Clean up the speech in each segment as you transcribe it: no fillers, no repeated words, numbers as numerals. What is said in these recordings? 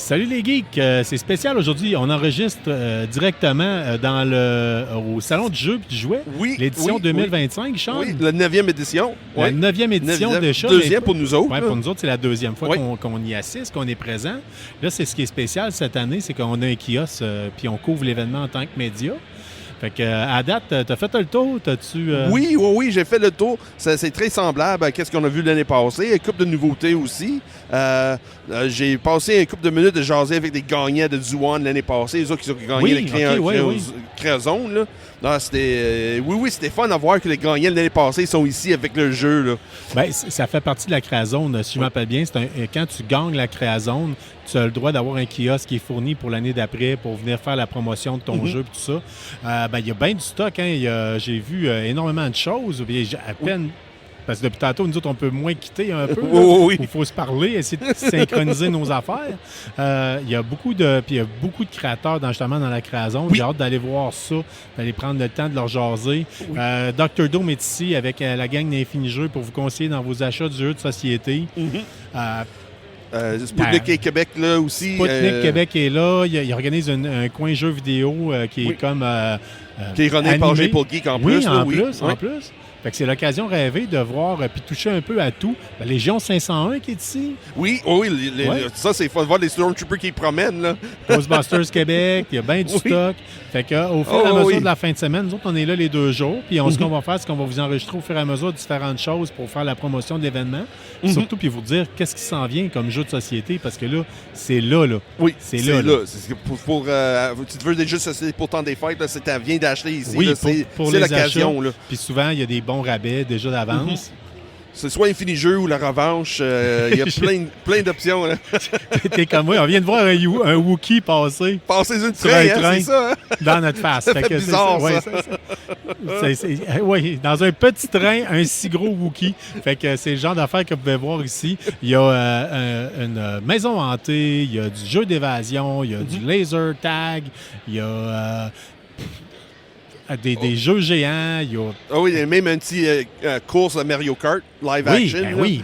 Salut les geeks, c'est spécial aujourd'hui. On enregistre directement au Salon du jeu et du jouet, l'édition 2025, Sean. Oui, la 9e édition. La 9e édition déjà. Deuxième pour nous autres. Oui, pour nous autres, c'est la deuxième fois qu'on y assiste, qu'on est présent. Là, c'est ce qui est spécial cette année, c'est qu'on a un kiosque puis on couvre l'événement en tant que média. Fait que, à date, t'as fait le tour? Oui, j'ai fait le tour. C'est très semblable à ce qu'on a vu l'année passée. Une couple de nouveautés aussi. J'ai passé une couple de minutes de jaser avec des gagnants de Zuan l'année passée. Les autres qui ont gagné le Créazone. Là. Non, c'était fun à voir que les gagnants de l'année passée sont ici avec le jeu. Là. Bien, ça fait partie de la Créazone. Si je m'appelle bien, quand tu gagnes la Créazone, tu as le droit d'avoir un kiosque qui est fourni pour l'année d'après pour venir faire la promotion de ton jeu et tout ça. Il y a bien du stock. Hein? J'ai vu énormément de choses. À peine... Parce que depuis tantôt, nous autres, on peut moins quitter un peu. Il faut se parler, essayer de synchroniser nos affaires. Il y a beaucoup de créateurs justement dans la Créazone. J'ai hâte d'aller voir ça, d'aller prendre le temps de leur jaser. Dr. Dome est ici avec la gang d'Infini Jeux pour vous conseiller dans vos achats de jeux de société. Sputnik Québec là aussi. Sputnik Québec est là. Il organise un coin jeu vidéo qui est comme... qui est runné par J-Paul Geek en plus. En plus. Fait que c'est l'occasion rêvée de voir puis toucher un peu à tout. La Légion 501 qui est ici. Ça, c'est fun de voir les Stormtroopers qui promènent. Là. Ghostbusters Québec, il y a bien du stock. Fait qu'au fur et à mesure de la fin de semaine, nous autres, on est là les 2 jours. Puis ce qu'on va faire, c'est qu'on va vous enregistrer au fur et à mesure différentes choses pour faire la promotion de l'événement. Surtout, puis vous dire qu'est-ce qui s'en vient comme jeu de société, parce que là, c'est là. Oui, c'est là. Tu te veux des jeux de société pour le temps des fêtes, là, c'est viens d'acheter ici. Oui, là, pour c'est l'occasion. Là. Puis souvent, il y a des bons rabais déjà d'avance. C'est soit Infini Jeux ou la revanche. Il y a plein d'options. Là. T'es comme moi. On vient de voir un Wookiee passer. Passer une train, c'est ça. Hein? Dans notre face. Ça fait bizarre, ça. Oui, dans un petit train, un si gros Wookiee. Fait que c'est le genre d'affaires que vous pouvez voir ici. Il y a une maison hantée, il y a du jeu d'évasion, il y a du laser tag, il y a... Des jeux géants. Il y a même un petit course à Mario Kart, live action. Oui,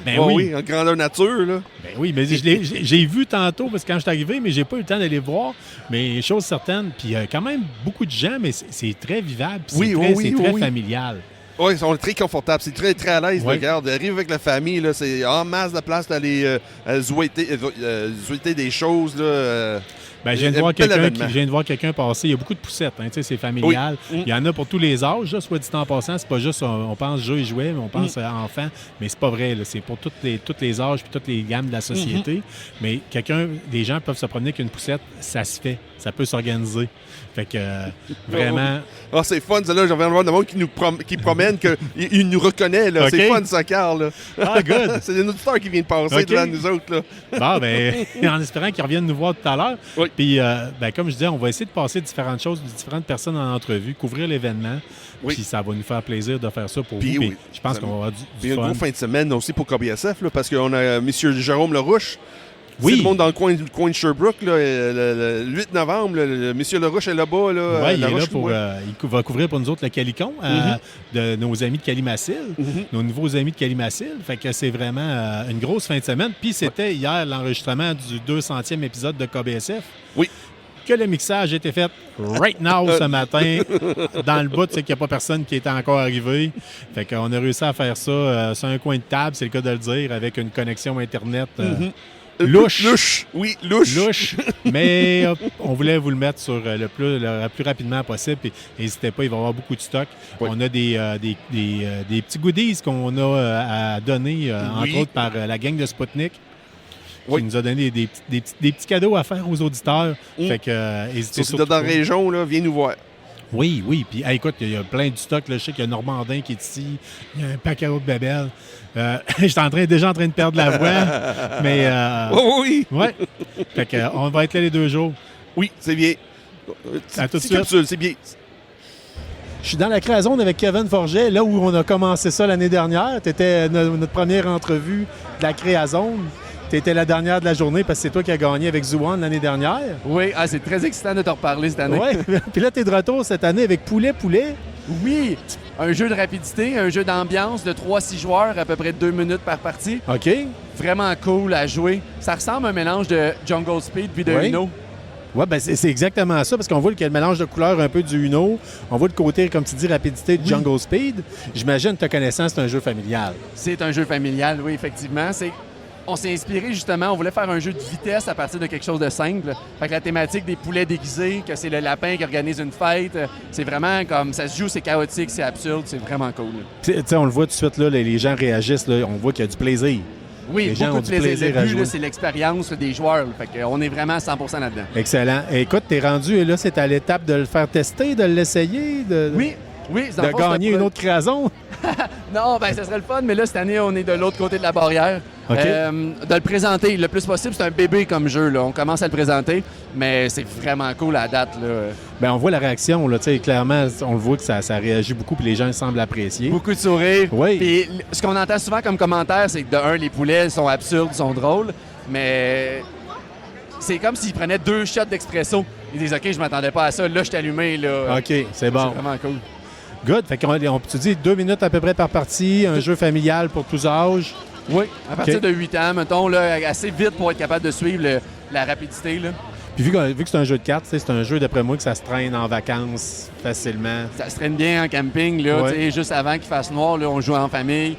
en grandeur nature. Là. Ben oui, mais j'ai vu tantôt, parce que quand je suis arrivé, mais j'ai pas eu le temps d'aller voir. Mais chose certaine, puis il y a quand même beaucoup de gens, mais c'est très vivable, c'est très familial. Oui, ils sont très confortables. C'est très, très à l'aise. Regarde, arrive avec la famille, là, c'est en masse de place d'aller zouetter des choses. Là, je viens de voir quelqu'un passer. Il y a beaucoup de poussettes, hein, c'est familial. Il y en a pour tous les âges, là, soit dit en passant. C'est pas juste, on pense jeux et jouets, mais on pense enfants. Mais c'est pas vrai. Là, c'est pour tous les âges et toutes les gammes de la société. Mais des gens peuvent se promener avec une poussette, ça se fait. Ça peut s'organiser. Fait que, vraiment... c'est fun, ça, là. J'en viens de voir le monde qui promène, qu'il nous reconnaît, là. C'est fun, ça, Carl, là. Ah, good! C'est un auditeur qui vient de passer devant nous autres, là. En espérant qu'ils reviennent nous voir tout à l'heure. Puis, comme je disais, on va essayer de passer différentes choses, différentes personnes en entrevue, couvrir l'événement. Puis, ça va nous faire plaisir de faire ça pour vous. Puis, je pense qu'on va avoir du fun. Il y a une grosse fin de semaine aussi pour KBSF, là, parce qu'on a M. Jérôme Lerouche. Oui. C'est le monde dans le coin de Sherbrooke, là, le 8 novembre. M. Lerouche est là-bas. Là, il est là pour... il va couvrir pour nous autres le Calicon de nos amis de Calimacil, nos nouveaux amis de Calimacil. Fait que c'est vraiment une grosse fin de semaine. Puis c'était hier l'enregistrement du 200e épisode de KBSF. Oui. Que le mixage a été fait right now ce matin. Dans le bout, c'est qu'il n'y a pas personne qui était encore arrivé. Fait qu'on a réussi à faire ça sur un coin de table, c'est le cas de le dire, avec une connexion Internet... Louche. Oui, louche. Louche. Mais on voulait vous le mettre sur le plus rapidement possible. Et n'hésitez pas, il va y avoir beaucoup de stock. On a des petits goodies qu'on a à donner, entre autres par la gang de Sputnik. Qui nous a donné des petits cadeaux à faire aux auditeurs. Fait que, n'hésitez surtout dans la région, là, viens nous voir. Oui. Puis, écoute, il y a plein de stock. Là. Je sais qu'il y a Normandin qui est ici. Il y a un paquet d'autres bébelles. Je suis déjà en train de perdre la voix. Mais. Oui. Ouais. Fait que, on va être là les 2 jours. Oui, c'est bien. À tout de suite. Capsule, c'est bien. Je suis dans la Créazone avec Kevin Forget, là où on a commencé ça l'année dernière. Tu étais notre première entrevue de la Créazone. Tu étais la dernière de la journée parce que c'est toi qui as gagné avec Zuan l'année dernière. Oui, c'est très excitant de te reparler cette année. Oui, puis là, tu es de retour cette année avec Poulet. Oui, un jeu de rapidité, un jeu d'ambiance de 3-6 joueurs, à peu près 2 minutes par partie. OK. Vraiment cool à jouer. Ça ressemble à un mélange de Jungle Speed puis de Uno. Oui, ben c'est exactement ça, parce qu'on voit qu'il y a le mélange de couleurs un peu du Uno. On voit le côté, comme tu dis, rapidité de Jungle Speed. J'imagine, ta connaissance, c'est un jeu familial. C'est un jeu familial, oui, effectivement. On s'est inspiré, justement, on voulait faire un jeu de vitesse à partir de quelque chose de simple. Fait que la thématique des poulets déguisés, que c'est le lapin qui organise une fête, c'est vraiment comme, ça se joue, c'est chaotique, c'est absurde, c'est vraiment cool. Tu sais, on le voit tout de suite, là, les gens réagissent, là, on voit qu'il y a du plaisir. Oui, les gens beaucoup ont de du plaisir. à Le jouer. but, c'est l'expérience des joueurs. Fait qu'on est vraiment 100% là-dedans. Excellent. Et écoute, t'es rendu, et là, c'est à l'étape de le faire tester, de l'essayer, Oui, de gagner une autre création. Non, ben ça serait le fun, mais là, cette année, on est de l'autre côté de la barrière. OK. De le présenter le plus possible. C'est un bébé comme jeu, là. On commence à le présenter, mais c'est vraiment cool à la date, là. Bien, on voit la réaction, là, tu sais, clairement, on le voit que ça réagit beaucoup, puis les gens semblent apprécier. Beaucoup de sourires. Oui. Puis ce qu'on entend souvent comme commentaire, c'est que de un, les poulets sont absurdes, sont drôles, mais c'est comme s'ils prenaient 2 shots d'expresso. Ils disent « OK, je m'attendais pas à ça. Là, je suis allumé. » là. OK, c'est bon. C'est vraiment cool. Good. Fait tu dis 2 minutes à peu près par partie, un jeu familial pour tous âges. Oui, à partir de 8 ans, mettons, là, assez vite pour être capable de suivre la rapidité. Là. Puis vu que c'est un jeu de cartes, c'est un jeu, d'après moi, que ça se traîne en vacances facilement. Ça se traîne bien en camping. Là, ouais. juste avant qu'il fasse noir, là, on joue en famille.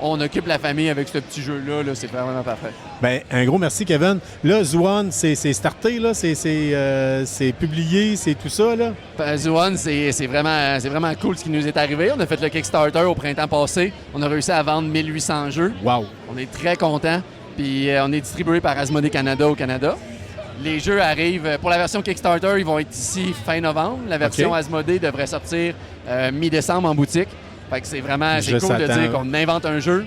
On occupe la famille avec ce petit jeu-là. Là, c'est vraiment parfait. Bien, un gros merci, Kevin. Là, Zoo-One, c'est starté, là, c'est publié, c'est tout ça, là? Zoo-One, c'est vraiment cool ce qui nous est arrivé. On a fait le Kickstarter au printemps passé. On a réussi à vendre 1800 jeux. Wow! On est très contents. Puis on est distribué par Asmodée Canada au Canada. Les jeux arrivent, pour la version Kickstarter, ils vont être ici fin novembre. La version Asmodée devrait sortir mi-décembre en boutique. Fait que c'est cool de dire qu'on invente un jeu.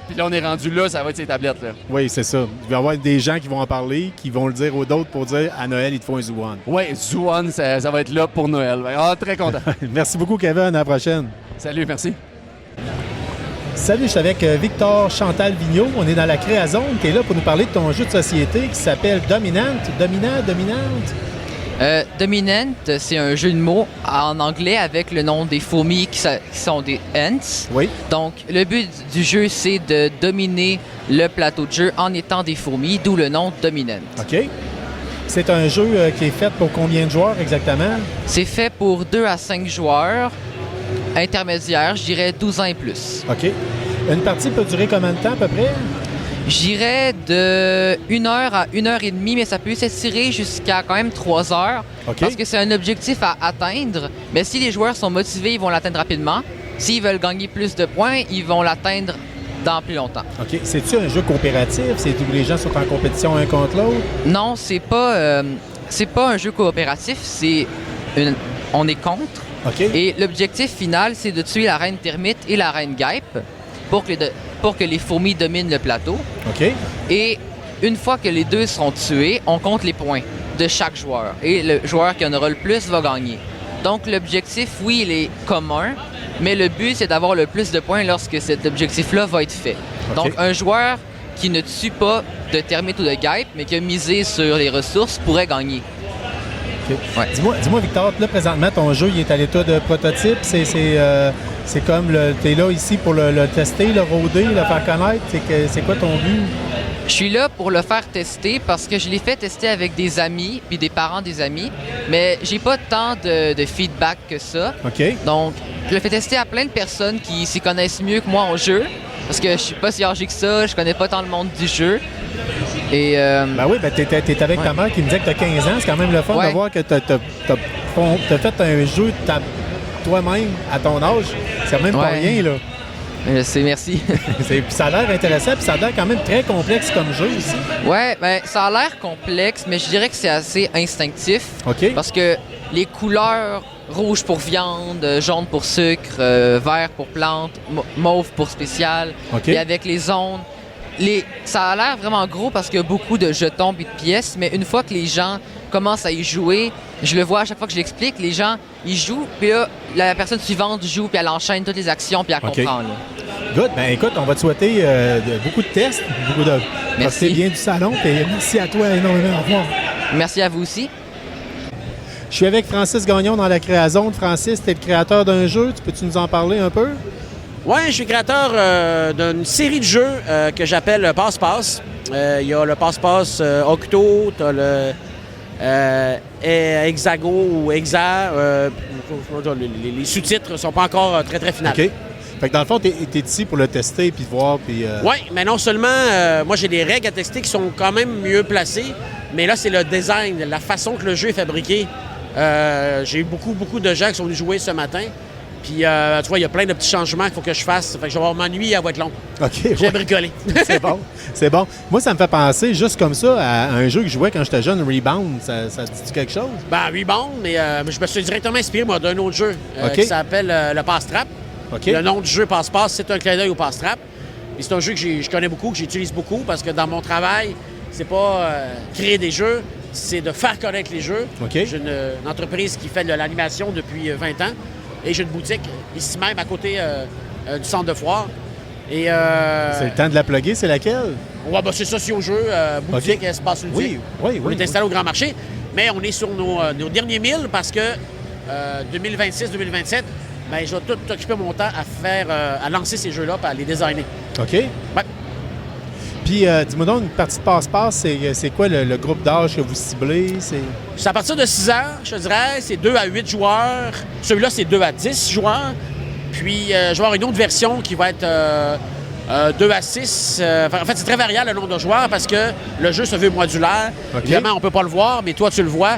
Puis là, on est rendu là, ça va être ces tablettes. Là. Oui, c'est ça. Il va y avoir des gens qui vont en parler, qui vont le dire aux autres pour dire à Noël, il te faut un Zoo-One. Oui, Zoo-One, ça va être là pour Noël. Très content. Merci beaucoup, Kevin. À la prochaine. Salut, merci. Salut, je suis avec Victor Chantal Vigneault. On est dans la Créazone. Tu es là pour nous parler de ton jeu de société qui s'appelle Dominant. Dominante? Dominant, c'est un jeu de mots en anglais avec le nom des fourmis qui sont des ants. Oui. Donc, le but du jeu, c'est de dominer le plateau de jeu en étant des fourmis, d'où le nom Dominant. OK. C'est un jeu qui est fait pour combien de joueurs exactement? C'est fait pour 2 à 5 joueurs intermédiaires, je dirais 12 ans et plus. OK. Une partie peut durer combien de temps à peu près? Je dirais de 1 heure à 1 heure et demie, mais ça peut s'étirer jusqu'à quand même 3 heures. OK. Parce que c'est un objectif à atteindre. Mais si les joueurs sont motivés, ils vont l'atteindre rapidement. S'ils veulent gagner plus de points, ils vont l'atteindre dans plus longtemps. OK. C'est-tu un jeu coopératif? C'est où les gens sont en compétition un contre l'autre? Non, c'est pas un jeu coopératif. On est contre. OK. Et l'objectif final, c'est de tuer la reine termite et la reine guêpe pour que les fourmis dominent le plateau. OK. Et une fois que les deux seront tués, on compte les points de chaque joueur. Et le joueur qui en aura le plus va gagner. Donc l'objectif, oui, il est commun, mais le but, c'est d'avoir le plus de points lorsque cet objectif-là va être fait. OK. Donc un joueur qui ne tue pas de termites ou de guêpes, mais qui a misé sur les ressources, pourrait gagner. OK. Ouais. Dis-moi, Victor, là, présentement, ton jeu, il est à l'état de prototype. C'est comme, t'es là ici pour le tester, le roder, le faire connaître. C'est quoi ton but? Je suis là pour le faire tester parce que je l'ai fait tester avec des amis puis des parents des amis, mais j'ai pas tant de feedback que ça. OK. Donc, je le fais tester à plein de personnes qui s'y connaissent mieux que moi en jeu parce que je suis pas si âgé que ça, je connais pas tant le monde du jeu. Et ben oui, t'es avec ta mère qui me disait que t'as 15 ans. C'est quand même le fun de voir que t'as fait un jeu toi-même à ton âge. C'est quand même pas rien, là. Merci. Ça a l'air intéressant, puis ça a l'air quand même très complexe comme jeu aussi. Ouais, ben ça a l'air complexe, mais je dirais que c'est assez instinctif. OK. Parce que les couleurs rouge pour viande, jaune pour sucre, vert pour plante, mauve pour spécial. OK. Et avec les zones, ça a l'air vraiment gros parce qu'il y a beaucoup de jetons et de pièces, mais une fois que les gens commencent à y jouer, je le vois à chaque fois que je l'explique, les gens, ils jouent, puis là, la personne suivante joue, puis elle enchaîne toutes les actions, puis elle comprend. Là. Good. Ben écoute, on va te souhaiter beaucoup de tests, beaucoup de... Merci. bien du salon, et merci à toi énormément. Au revoir. Merci à vous aussi. Je suis avec Francis Gagnon dans la Créazone. Francis, tu es le créateur d'un jeu. Peux-tu nous en parler un peu? Oui, je suis créateur d'une série de jeux que j'appelle Passe-Passe. Il y a le Passe-Passe Octo, tu as le Hexago ou Hexa. Les sous-titres ne sont pas encore très finaux. OK. Fait que dans le fond, tu es ici pour le tester puis voir. Oui, mais non seulement, moi j'ai des règles à tester qui sont quand même mieux placées, mais là c'est le design, la façon que le jeu est fabriqué. J'ai eu beaucoup de gens qui sont venus jouer ce matin. Puis, tu vois, il y a plein de petits changements qu'il faut que je fasse. Fait que je vais m'ennuyer, elle va être longue. OK. J'ai bricolé. C'est bon. C'est bon. Moi, ça me fait penser, juste comme ça, à un jeu que je jouais quand j'étais jeune, Rebound. Ça te dit quelque chose? Ben, Rebound, mais je me suis directement inspiré, moi, d'un autre jeu OK. qui s'appelle le Passe-Trap. OK. Le nom du jeu Passe-Passe, c'est un clin d'œil au Passe-Trap. Et c'est un jeu que je connais beaucoup, que j'utilise beaucoup, parce que dans mon travail, c'est pas créer des jeux, c'est de faire connaître les jeux. OK. J'ai une entreprise qui fait de l'animation depuis 20 ans. Et j'ai une boutique ici même, à côté du centre de foire. Et, c'est le temps de la plugger, c'est laquelle? Ouais, ben, c'est ça, c'est au jeu. Boutique, OK. espace ludique. Oui. On est installé au Grand Marché. Mais on est sur nos derniers 1000 parce que 2026-2027, ben, je vais tout occuper mon temps à lancer ces jeux-là et à les designer. OK. Ouais. Puis, dis-moi donc, une partie de passe-passe, c'est quoi le groupe d'âge que vous ciblez? C'est à partir de 6 heures, je te dirais. C'est 2 à 8 joueurs. Celui-là, c'est 2 à 10 joueurs. Puis, je vais avoir une autre version qui va être 2 à 6. En fait, c'est très variable le nombre de joueurs parce que le jeu se veut modulaire. OK. Évidemment, on ne peut pas le voir, mais toi, tu le vois.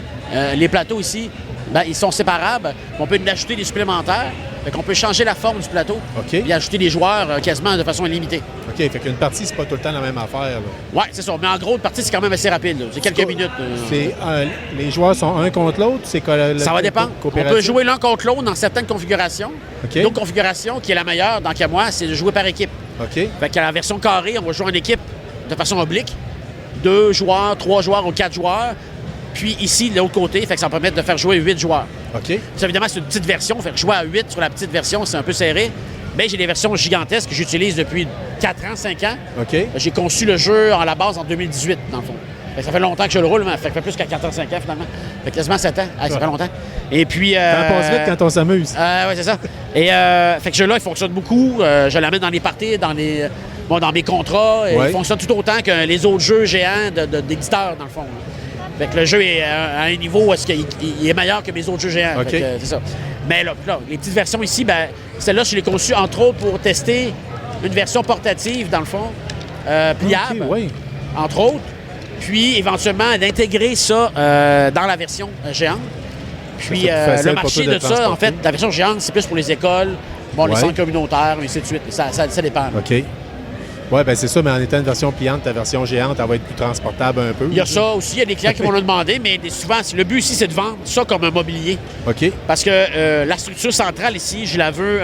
Les plateaux ici, ben, ils sont séparables. On peut en ajouter des supplémentaires. Fait qu'on peut changer la forme du plateau OK. et ajouter des joueurs quasiment de façon illimitée. OK, fait qu'une partie, c'est pas tout le temps la même affaire. Là. Oui, c'est ça. Mais en gros, une partie, c'est quand même assez rapide. là. C'est quelques minutes. Les joueurs sont un contre l'autre? C'est Ça va dépendre. On peut jouer l'un contre l'autre dans certaines configurations. OK. L'autre configuration qui est la meilleure, dans qu'à moi, c'est de jouer par équipe. OK. Fait qu'à la version carrée, on va jouer en équipe de façon oblique. 2 joueurs, 3 joueurs ou 4 joueurs. Puis ici, de l'autre côté, fait que ça va permettre de faire jouer 8 joueurs. OK. Ça, évidemment, c'est une petite version. Fait que jouer à 8 sur la petite version, c'est un peu serré. Mais j'ai des versions gigantesques que j'utilise depuis 4 ans, 5 ans. OK. J'ai conçu le jeu en la base en 2018, dans le fond. Fait que ça fait longtemps que je le roule, mais ça fait plus qu'à 4 ans, 5 ans, finalement. Ça fait quasiment 7 ans. Ah, ça fait longtemps. Et puis... Ça passe vite quand on s'amuse. Oui, c'est ça. Et fait que ce jeu-là, il fonctionne beaucoup. Je l'amène dans les parties, dans mes contrats. Et Ouais. il fonctionne tout autant que les autres jeux géants d'éditeurs, dans le fond. Fait que le jeu est à un niveau où il est meilleur que mes autres jeux géants. OK. Fait que, c'est ça. Mais là, les petites versions ici, ben, celle-là, je l'ai conçue entre autres pour tester une version portative, dans le fond, pliable, OK, oui. entre autres. Puis, éventuellement, d'intégrer ça dans la version géante. Puis, Ça, c'est plus facile le pour marché toi de de ça, en transporter. fait, la version géante, c'est plus pour les écoles, les Ouais. centres communautaires, et ainsi de suite. Ça dépend. là. OK. Oui, bien c'est ça, mais en étant une version pliante, ta version géante, elle va être plus transportable un peu. Il y a ça aussi, il y a des clients qui vont le demander, mais souvent, le but ici, c'est de vendre ça comme un mobilier. OK. Parce que la structure centrale ici, je la veux,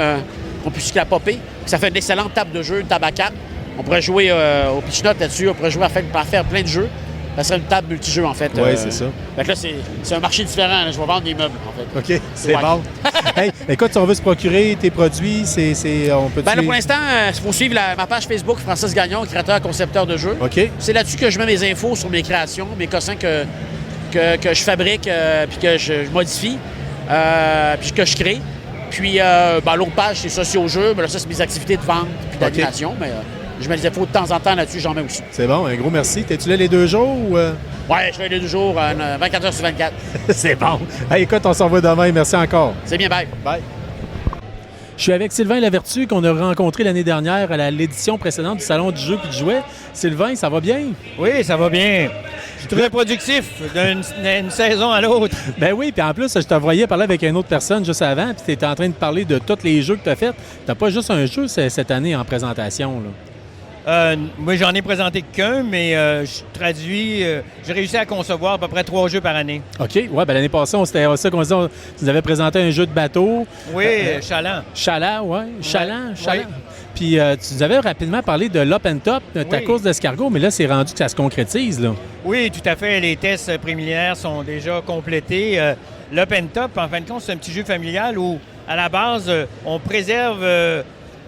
on peut la popper. Ça fait une excellente table de jeu, une table à 4. On pourrait jouer au pitch note là-dessus, on pourrait jouer à faire plein de jeux. Ça serait une table multijeu, en fait. Oui, c'est ça. Fait que là, c'est un marché différent. là. Je vais vendre des meubles, en fait. OK, c'est Ouais. bon. Hey, écoute, si on veut se procurer tes produits, on peut... Ben là, pour l'instant, il faut suivre ma page Facebook, Francis Gagnon, créateur, concepteur de jeux. OK. C'est là-dessus que je mets mes infos sur mes créations, mes cossins que je fabrique puis que je modifie, puis que je crée. Puis l'autre page, c'est socio-jeux. Ben là, ça, c'est mes activités de vente puis d'animation. Mais je mets les infos de temps en temps là-dessus, j'en mets aussi. C'est bon, un gros merci. T'es-tu là les 2 jours ou... Ouais, je fais les 2 jours, 24 heures sur 24. C'est bon. Hey, écoute, on s'en va demain. Merci encore. C'est bien, bye. Bye. Je suis avec Sylvain Lavertu qu'on a rencontré l'année dernière à l'édition précédente du Salon du jeu puis du jouet. Sylvain, ça va bien? Oui, ça va bien. Je suis très productif d'une saison à l'autre. Ben oui, puis en plus, je te voyais parler avec une autre personne juste avant, puis tu étais en train de parler de tous les jeux que tu as faits. Tu pas juste un jeu cette année en présentation, là. Moi, j'en ai présenté qu'un, mais je traduis. J'ai réussi à concevoir à peu près 3 jeux par année. OK. Ouais, ben l'année passée, c'était ça qu'on disait. Tu nous avais présenté un jeu de bateau. Oui, Chaland. Chaland, oui. Chaland. Oui. Puis tu nous avais rapidement parlé de l'Up and Top, de ta Oui. course d'escargot, mais là, c'est rendu que ça se concrétise, là. Oui, tout à fait. Les tests préliminaires sont déjà complétés. L'Up and Top, en fin de compte, c'est un petit jeu familial où, à la base, on préserve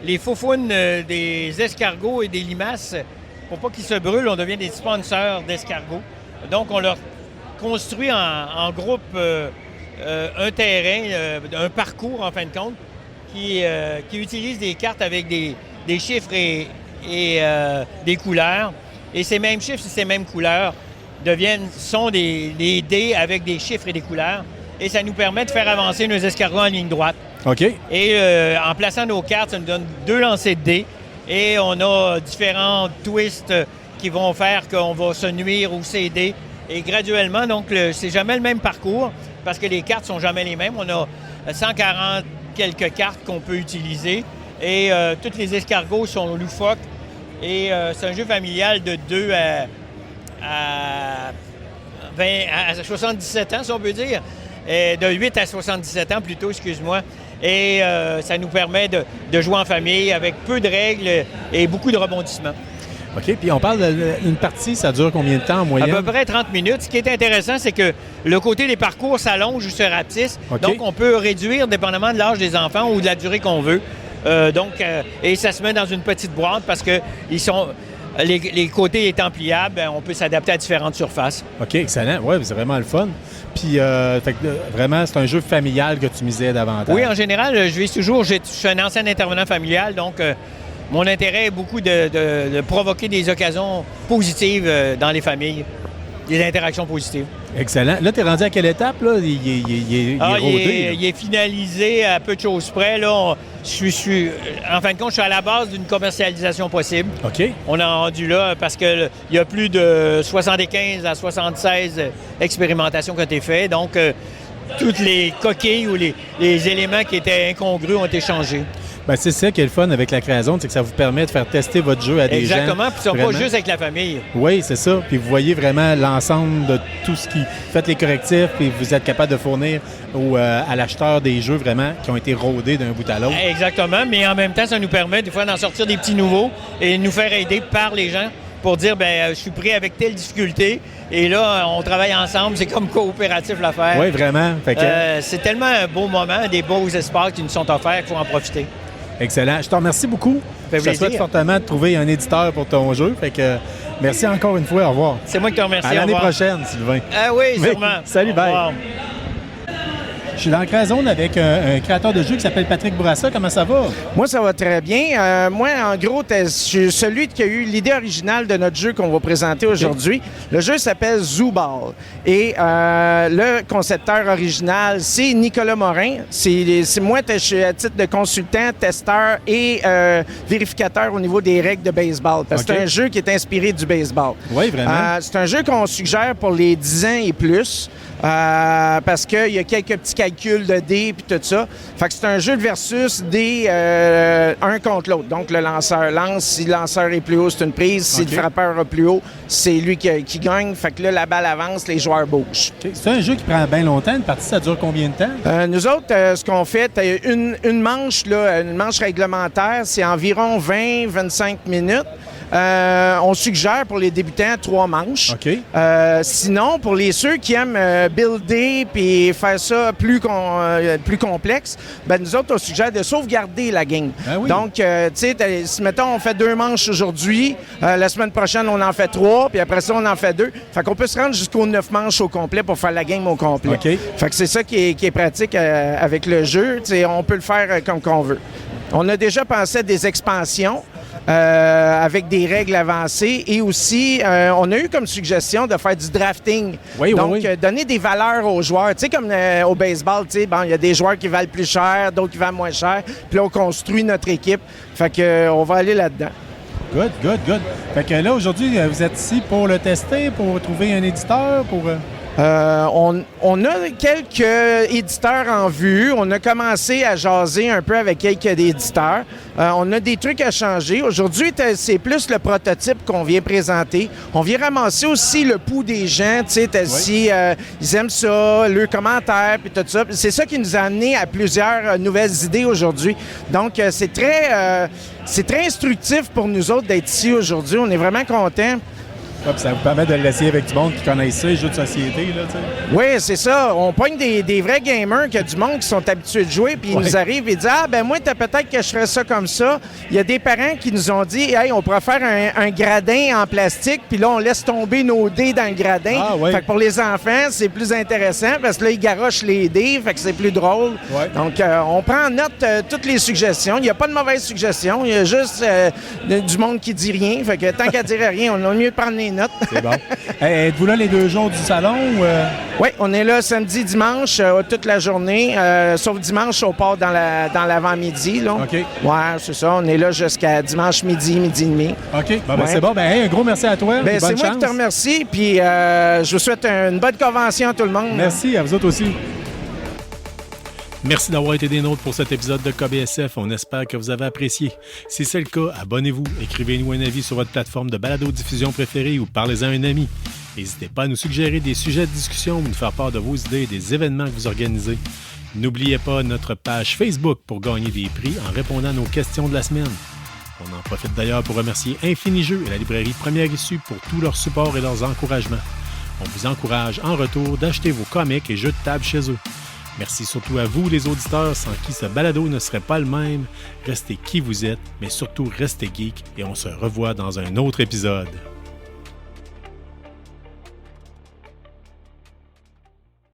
les faufounes des escargots et des limaces. Pour pas qu'ils se brûlent, on devient des sponsors d'escargots. Donc, on leur construit en groupe un terrain, un parcours, en fin de compte, qui utilise des cartes avec des chiffres et des couleurs. Et ces mêmes chiffres et ces mêmes couleurs sont des dés avec des chiffres et des couleurs. Et ça nous permet de faire avancer nos escargots en ligne droite. OK. Et en plaçant nos cartes, ça nous donne 2 lancers de dés. Et on a différents twists qui vont faire qu'on va se nuire ou s'aider. Et graduellement, donc, c'est jamais le même parcours parce que les cartes sont jamais les mêmes. On a 140 quelques cartes qu'on peut utiliser. Et tous les escargots sont loufoques. Et c'est un jeu familial de 2 à 77 ans, si on peut dire. Et de 8 à 77 ans plutôt, excuse-moi. Et ça nous permet de jouer en famille avec peu de règles et beaucoup de rebondissements. OK, puis on parle d'une partie, ça dure combien de temps en moyenne? À peu près 30 minutes. Ce qui est intéressant, c'est que le côté des parcours s'allonge ou se rapetisse. OK. Donc, on peut réduire dépendamment de l'âge des enfants ou de la durée qu'on veut. Et ça se met dans une petite boîte parce que les côtés étant pliables, on peut s'adapter à différentes surfaces. OK, excellent. Oui, c'est vraiment le fun. Puis, vraiment, c'est un jeu familial que tu misais davantage. Oui, en général, je suis un ancien intervenant familial, donc mon intérêt est beaucoup de provoquer des occasions positives dans les familles, des interactions positives. Excellent. Là, tu es rendu à quelle étape, là? Il est rodé. Il est finalisé à peu de choses près. Là, en fin de compte, je suis à la base d'une commercialisation possible. OK. On est rendu là parce qu'il y a plus de 75 à 76 expérimentations qui ont été faites. Donc, toutes les coquilles ou les éléments qui étaient incongrus ont été changés. Bien, c'est ça qui est le fun avec la Créazone, c'est que ça vous permet de faire tester votre jeu à des gens. Exactement, puis ça pas juste avec la famille. Oui, c'est ça. Puis vous voyez vraiment l'ensemble de tout ce qui... Faites les correctifs, puis vous êtes capable de fournir à l'acheteur des jeux vraiment qui ont été rodés d'un bout à l'autre. Exactement, mais en même temps, ça nous permet des fois d'en sortir des petits nouveaux et de nous faire aider par les gens pour dire, je suis pris avec telle difficulté. Et là, on travaille ensemble. C'est comme coopératif l'affaire. Oui, vraiment. Fait que... c'est tellement un beau moment, des beaux espaces qui nous sont offerts qu'il faut en profiter. Excellent. Je te remercie beaucoup. Je te souhaite fortement de trouver un éditeur pour ton jeu. Fait que merci encore une fois. Au revoir. C'est moi qui te remercie. À l'année prochaine, Sylvain. Ah oui, sûrement. Salut, bye. Je suis dans la Créazone avec un créateur de jeu qui s'appelle Patrick Bourassa. Comment ça va? Moi, ça va très bien. Moi, en gros, je suis celui qui a eu l'idée originale de notre jeu qu'on va présenter aujourd'hui. Okay. Le jeu s'appelle Zoo Ball. Et le concepteur original, c'est Nicolas Morin. C'est moi, je suis à titre de consultant, testeur et vérificateur au niveau des règles de baseball. Parce que c'est un jeu qui est inspiré du baseball. Oui, vraiment. C'est un jeu qu'on suggère pour les 10 ans et plus. Parce qu'il y a quelques petits calculs de dés et tout ça. Fait que c'est un jeu de versus dés un contre l'autre. Donc, le lanceur lance. Si le lanceur est plus haut, c'est une prise. Si le frappeur est plus haut, c'est lui qui gagne. Fait que là, la balle avance, les joueurs bougent. Okay. C'est un jeu qui prend bien longtemps. Une partie, ça dure combien de temps? Nous autres, ce qu'on fait, une manche, là, une manche réglementaire, c'est environ 20-25 minutes. On suggère pour les débutants 3 manches. Okay. Sinon, pour ceux qui aiment builder puis faire ça plus complexe, nous autres, on suggère de sauvegarder la game. Ah oui. Donc, tu sais, si mettons, on fait 2 manches aujourd'hui, la semaine prochaine, on en fait 3, puis après ça, on en fait 2. Fait qu'on peut se rendre jusqu'aux 9 manches au complet pour faire la game au complet. Okay. Fait que c'est ça qui est pratique avec le jeu. T'sais, on peut le faire comme qu'on veut. On a déjà pensé à des expansions. Avec des règles avancées et aussi, on a eu comme suggestion de faire du drafting. Oui, donc, oui. Donner des valeurs aux joueurs. Tu sais, comme au baseball, tu sais, il y a des joueurs qui valent plus cher, d'autres qui valent moins cher. Puis là, on construit notre équipe. Fait que on va aller là-dedans. Good. Fait que là, aujourd'hui, vous êtes ici pour le tester, pour trouver un éditeur, pour... On a quelques éditeurs en vue. On a commencé à jaser un peu avec quelques éditeurs. On a des trucs à changer. Aujourd'hui, c'est plus le prototype qu'on vient présenter. On vient ramasser aussi le pouls des gens, tu sais, si ils aiment ça, leurs commentaires, puis tout ça. C'est ça qui nous a amené à plusieurs nouvelles idées aujourd'hui. Donc, c'est très instructif pour nous autres d'être ici aujourd'hui. On est vraiment contents. puis ça vous permet de l'essayer avec du monde qui connaissent ça, les jeux de société, là, tu sais. Oui, c'est ça. On pogne des vrais gamers, qu'il y a du monde qui sont habitués de jouer, puis ils nous arrivent et disent « Ah, ben moi, peut-être que je ferais ça comme ça. » Il y a des parents qui nous ont dit « Hey, on pourrait faire un gradin en plastique, puis là, on laisse tomber nos dés dans le gradin. Ah, ouais. Fait que pour les enfants, c'est plus intéressant, parce que là, ils garochent les dés, fait que c'est plus drôle. Ouais. Donc, on prend en note toutes les suggestions. Il n'y a pas de mauvaises suggestions. Il y a juste du monde qui dit rien. Fait que tant qu'à dire rien, on a mieux de prendre les notes. C'est bon. Hey, êtes-vous là les 2 jours du salon? Oui, on est là samedi, dimanche, toute la journée, sauf dimanche, on part dans l'avant-midi. Là. OK. Ouais, c'est ça. On est là jusqu'à dimanche midi et demi. OK. Ben, Ouais. c'est bon. Ben, hey, un gros merci à toi. Ben, Bonne c'est moi chance. qui te remercie. Puis je vous souhaite une bonne convention à tout le monde. Merci, à vous autres aussi. Merci d'avoir été des nôtres pour cet épisode de KBSF. On espère que vous avez apprécié. Si c'est le cas, abonnez-vous, écrivez-nous un avis sur votre plateforme de balado-diffusion préférée ou parlez-en à un ami. N'hésitez pas à nous suggérer des sujets de discussion ou nous faire part de vos idées et des événements que vous organisez. N'oubliez pas notre page Facebook pour gagner des prix en répondant à nos questions de la semaine. On en profite d'ailleurs pour remercier Infini Jeux et la librairie Première Issue pour tout leur support et leurs encouragements. On vous encourage en retour d'acheter vos comics et jeux de table chez eux. Merci surtout à vous, les auditeurs, sans qui ce balado ne serait pas le même. Restez qui vous êtes, mais surtout restez geek et on se revoit dans un autre épisode.